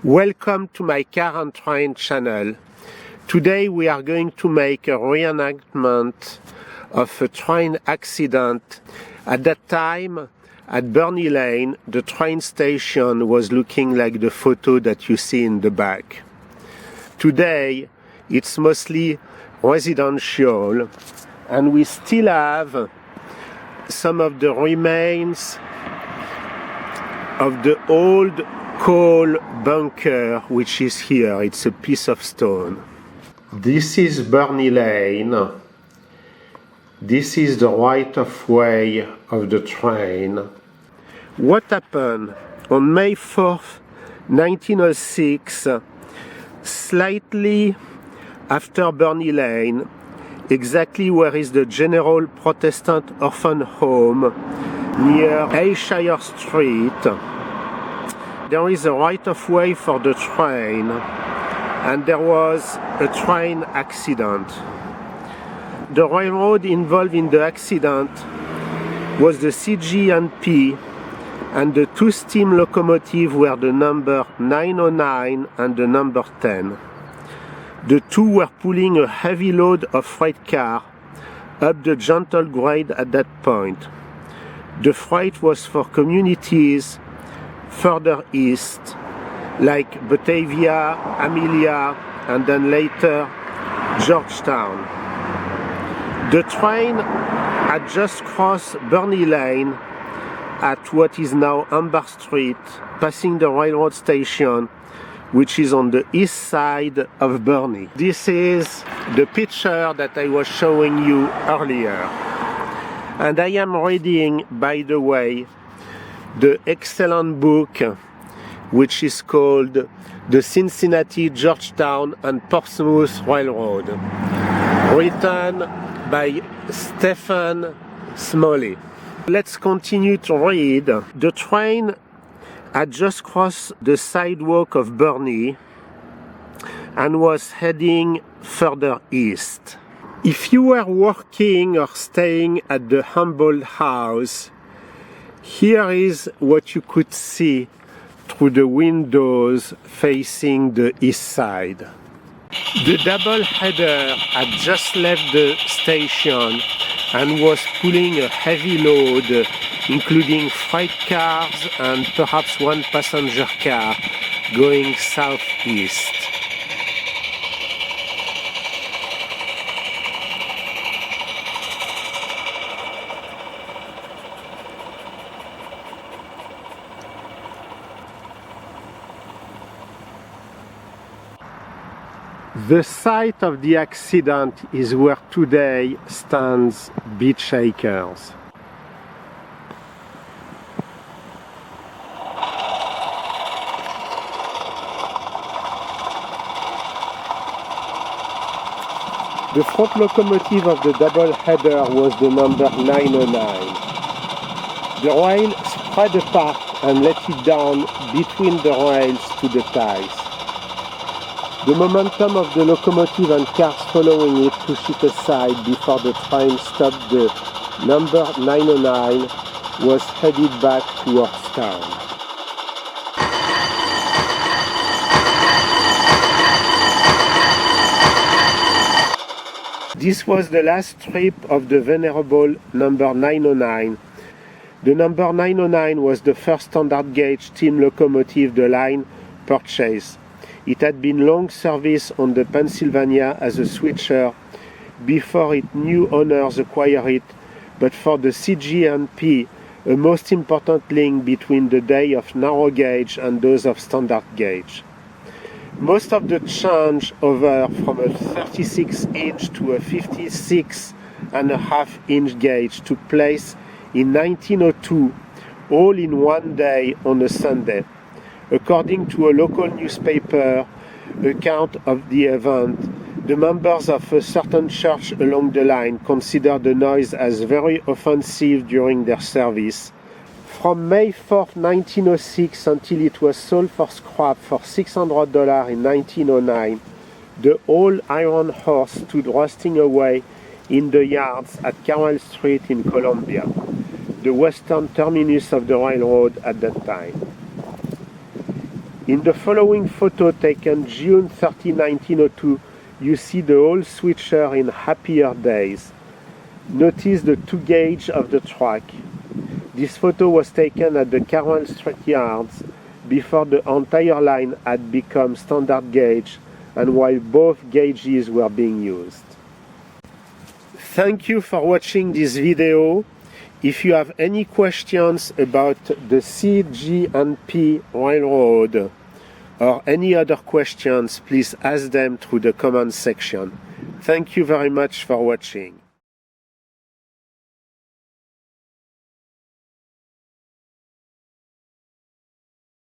Welcome to my Car and Train channel. Today we are going to make a reenactment of a train accident. At that time, at Burney Lane, the train station was looking like the photo that you see in the back. Today, it's mostly residential, and we still have some of the remains of the old coal bunker, which is here. It's a piece of stone. This is Burney Lane. This is the right-of-way of the train. What happened? On May 4th, 1906, slightly after Burney Lane, exactly where is the General Protestant Orphan Home, near Ayrshire Street, there is a right-of-way for the train, and there was a train accident. The railroad involved in the accident was the CG&P, and the two steam locomotives were the number 909 and the number 10. The two were pulling a heavy load of freight car up the gentle grade at that point. The freight was for communities further east, like Batavia, Amelia, and then later Georgetown. The train had just crossed Burney Lane at what is now Humboldt Street, passing the railroad station, which is on the east side of Burney. This is the picture that I was showing you earlier. And I am reading, by the way, the excellent book which is called The Cincinnati, Georgetown and Portsmouth Railroad, written by Stephen Smalley. Let's continue to read. The train had just crossed the sidewalk of Burney and was heading further east. If you were working or staying at the Humboldt house, here is what you could see through the windows facing the east side. The double header had just left the station and was pulling a heavy load, including freight cars and perhaps one passenger car going southeast. The site of the accident is where today stands Beech Acres. The front locomotive of the double header was the number 909. The rail spread apart and let it down between the rails to the ties. The momentum of the locomotive and cars following it pushed it aside before the train stopped. The number 909 was headed back towards town. This was the last trip of the venerable number 909. The number 909 was the first standard gauge steam locomotive the line purchased. It had been long service on the Pennsylvania as a switcher before its new owners acquired it, but for the CG&P, a most important link between the day of narrow gauge and those of standard gauge. Most of the change over from a 36-inch to a 56.5-inch gauge took place in 1902, all in one day on a Sunday. According to a local newspaper account of the event, the members of a certain church along the line considered the noise as very offensive during their service. From May 4, 1906 until it was sold for scrap for $600 in 1909, the old iron horse stood rusting away in the yards at Carroll Street in Columbia, the western terminus of the railroad at that time. In the following photo taken June 30, 1902, you see the old switcher in happier days. Notice the 2 gauge of the track. This photo was taken at the Carwell Street Yards before the entire line had become standard gauge and while both gauges were being used. Thank you for watching this video. If you have any questions about the CG&P Railroad or any other questions, please ask them through the comment section. Thank you very much for watching.